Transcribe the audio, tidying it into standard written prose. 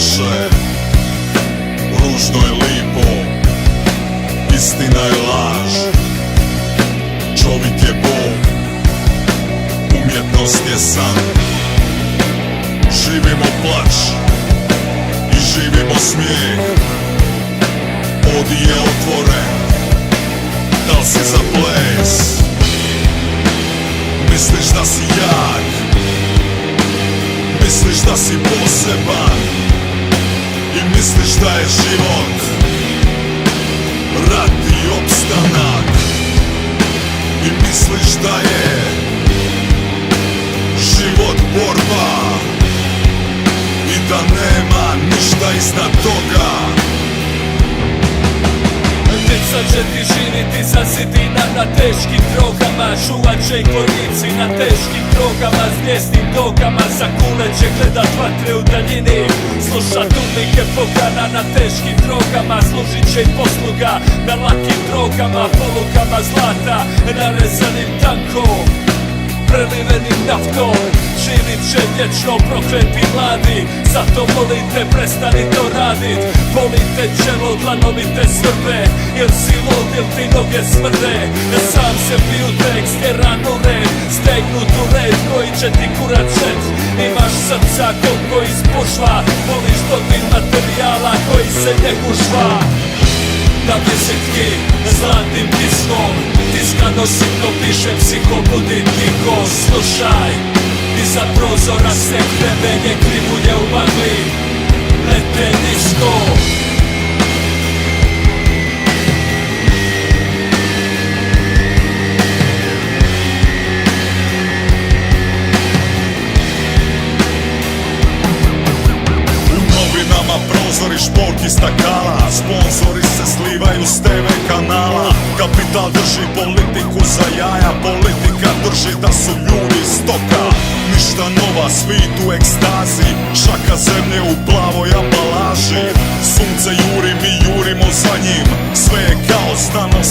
loše, ružno je lipo, istina je laž. Čovjek je Bog, umjetnost je san. Živimo plač i živimo smijeh. Odi je otvoren, dal si za ples. Misliš da si jak, misliš da si poseban i misliš da je život rat i opstanak. I misliš da je život borba i da nema ništa iznad toga. Djeca će ti živiti za zidina na teškim drogama. Čuvat će ih vojnici na teškim drogama. S mjesnim dogama za kule će gledat vatre u daljini. Slušat umnike pogana na teškim drogama. Služit će im posluga na lakim drogama. Polukama zlata narezanim tankom, prelivenim naftom. Živit će vječno prokleti mladi. Zato molite, prestani to radit. Volite čelo, dlanovi te svrbe. Jer si lud, jer ti noge smrde. Sam se piju tekst, tjeran u red. Stegnut u red, koji će ti kurat čet. Imaš srca koliko iz bušva. Voliš dodir materijala koji se ne gušva. Na desetki zlatnim pismom tiskano sitno piše psiho, budi tiho, slušaj. Iza prozora se kremenje krivulje u magli, lete nisko. Prozori, šporki, stakala, sponzori se slivaju s TV kanala. Kapital drži politiku za jaja, politika drži da su ljudi stoka. Ništa nova, svit u ekstazi, šaka zemlje u plavoj ambalaži. Sunce juri, mi jurimo za njim, sve je kao znanost